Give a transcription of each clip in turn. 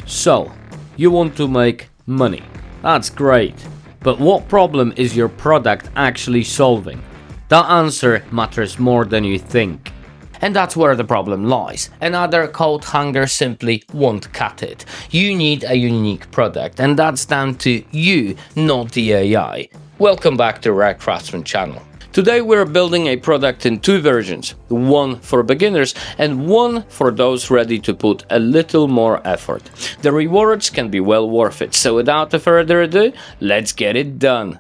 So, you want to make money. That's great. But what problem is your product actually solving? That answer matters more than you think. And that's where the problem lies. Another coat hanger simply won't cut it. You need a unique product, and that's down to you, not the AI. Welcome back to Rare Craftsman channel. Today we're building a product in two versions, one for beginners and one for those ready to put a little more effort. The rewards can be well worth it, so without further ado, let's get it done.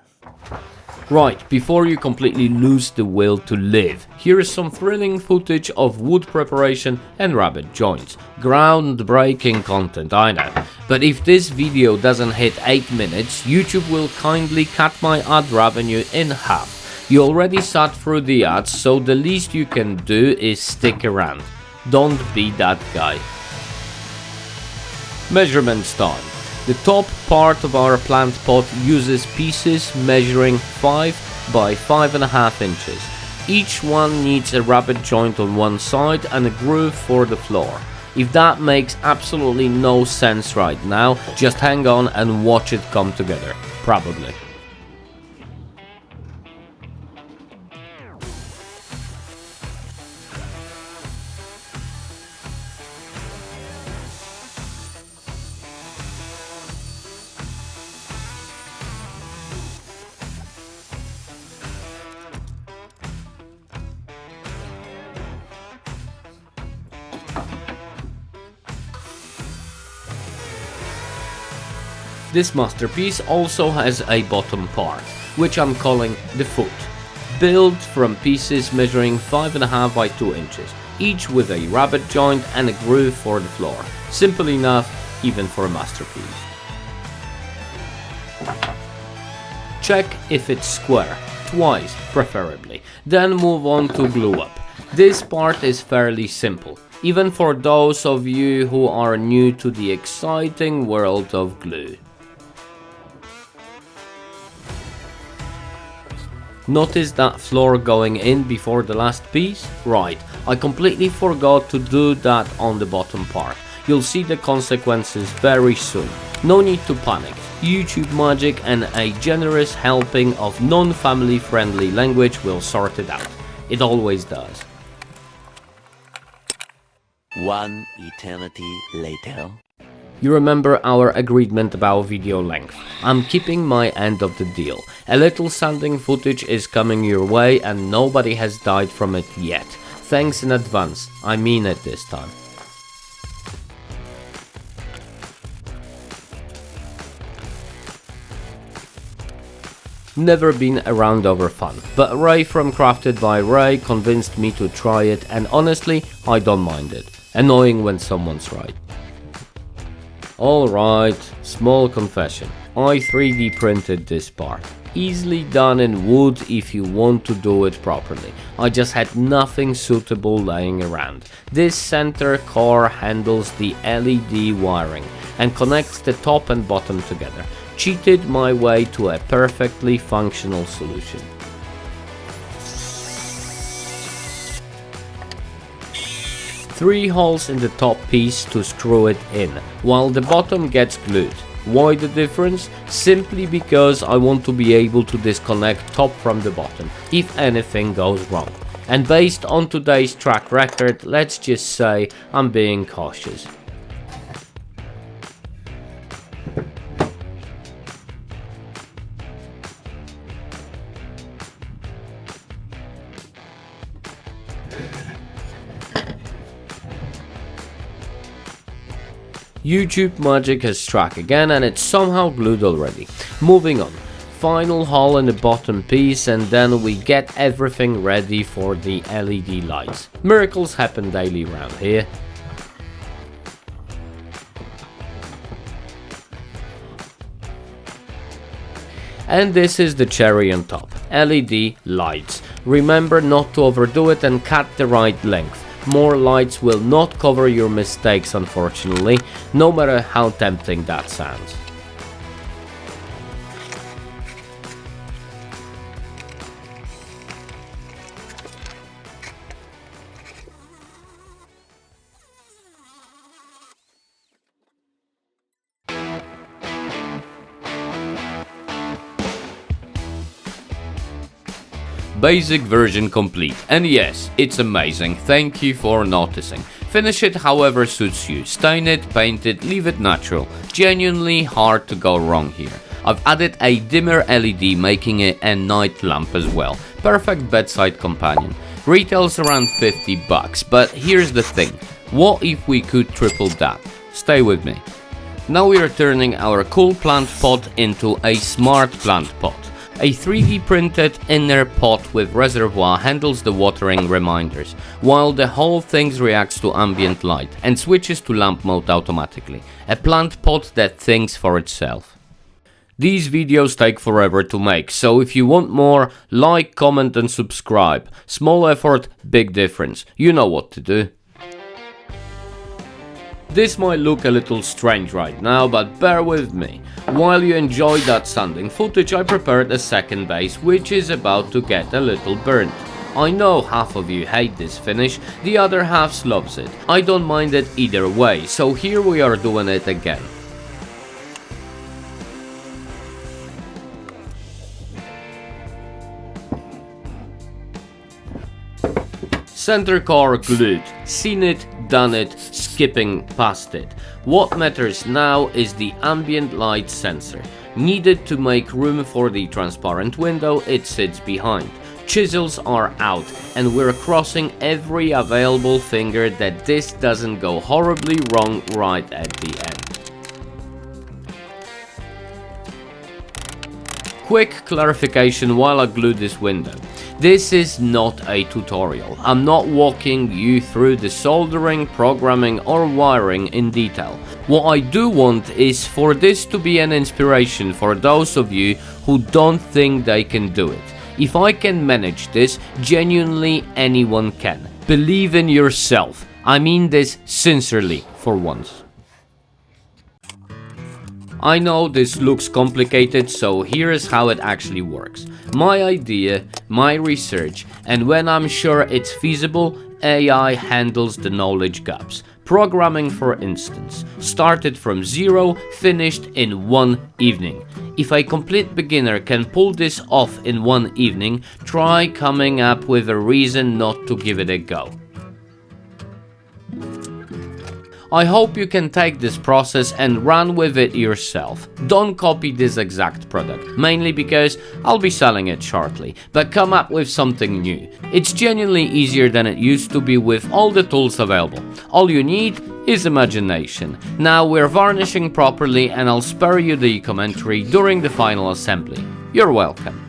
Right, before you completely lose the will to live, here is some thrilling footage of wood preparation and rabbet joints. Groundbreaking content, I know. But if this video doesn't hit 8 minutes, YouTube will kindly cut my ad revenue in half. You already sat through the ads, so the least you can do is stick around. Don't be that guy. Measurements time. The top part of our plant pot uses pieces measuring 5 by 5.5 inches. Each one needs a rabbet joint on one side and a groove for the floor. If that makes absolutely no sense right now, just hang on and watch it come together. Probably. This masterpiece also has a bottom part, which I'm calling the foot, built from pieces measuring 5.5 by 2 inches, each with a rabbet joint and a groove for the floor. Simple enough, even for a masterpiece. Check if it's square, twice preferably, then move on to glue up. This part is fairly simple, even for those of you who are new to the exciting world of glue. Notice that floor going in before the last piece? Right, I completely forgot to do that on the bottom part. You'll see the consequences very soon. No need to panic. YouTube magic and a generous helping of non-family friendly language will sort it out. It always does. One eternity later. You remember our agreement about video length. I'm keeping my end of the deal. A little sanding footage is coming your way and nobody has died from it yet. Thanks in advance, I mean it this time. Never been around over fun, but Ray from Crafted by Ray convinced me to try it, and honestly, I don't mind it. Annoying when someone's right. Alright, small confession. I 3D printed this part. Easily done in wood if you want to do it properly. I just had nothing suitable laying around. This center core handles the LED wiring and connects the top and bottom together. Cheated my way to a perfectly functional solution. Three holes in the top piece to screw it in, while the bottom gets glued. Why the difference? Simply because I want to be able to disconnect top from the bottom, if anything goes wrong. And based on today's track record, let's just say I'm being cautious. YouTube magic has struck again and it's somehow glued already. Moving on. Final hole in the bottom piece and then we get everything ready for the LED lights. Miracles happen daily around here. And this is the cherry on top. LED lights. Remember not to overdo it and cut the right length. More lights will not cover your mistakes, unfortunately, no matter how tempting that sounds. basic version complete, and yes, it's amazing, thank you for noticing. Finish it however suits you, stain it, paint it, leave it natural, genuinely hard to go wrong here. I've added a dimmer LED, making it a night lamp as well, perfect bedside companion. Retails around 50 bucks, but here's the thing, what if we could triple that? Stay with me. Now we are turning our cool plant pot into a smart plant pot. A 3D printed inner pot with reservoir handles the watering reminders, while the whole thing reacts to ambient light and switches to lamp mode automatically. A plant pot that thinks for itself. These videos take forever to make, so if you want more, like, comment and subscribe. Small effort, big difference. You know what to do. This might look a little strange right now, but bear with me. While you enjoy that sanding footage, I prepared a second base, which is about to get a little burnt. I know half of you hate this finish, the other half loves it. I don't mind it either way, so here we are doing it again. Center core glued, seen it, done it, skipping past it. What matters now is the ambient light sensor, needed to make room for the transparent window it sits behind. Chisels are out, and we're crossing every available finger that this doesn't go horribly wrong right at the end. Quick clarification while I glue this window. This is not a tutorial. I'm not walking you through the soldering, programming or wiring in detail. What I do want is for this to be an inspiration for those of you who don't think they can do it. If I can manage this, genuinely anyone can. Believe in yourself. I mean this sincerely for once. I know this looks complicated, so here is how it actually works. My idea, my research, and when I'm sure it's feasible, AI handles the knowledge gaps. Programming, for instance, started from zero, finished in one evening. If a complete beginner can pull this off in one evening, try coming up with a reason not to give it a go. I hope you can take this process and run with it yourself. Don't copy this exact product, mainly because I'll be selling it shortly, but come up with something new. It's genuinely easier than it used to be with all the tools available. All you need is imagination. Now we're varnishing properly and I'll spare you the commentary during the final assembly. You're welcome.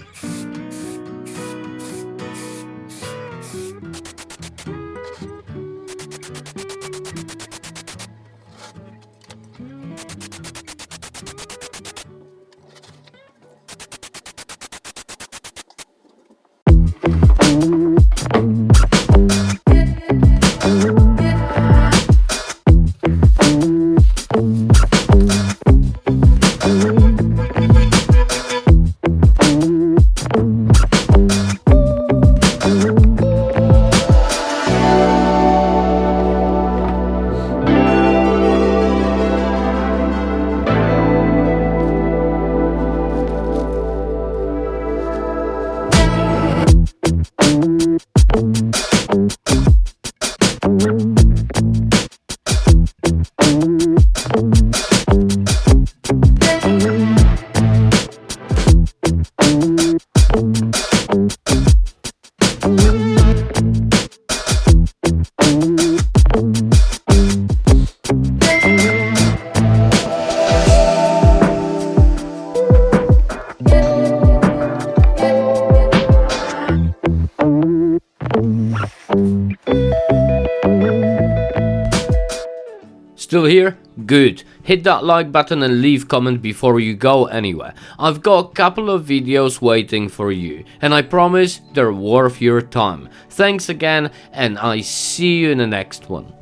Still here? Good. Hit that like button and leave comment before you go anywhere. I've got a couple of videos waiting for you, and I promise they're worth your time. Thanks again, and I see you in the next one.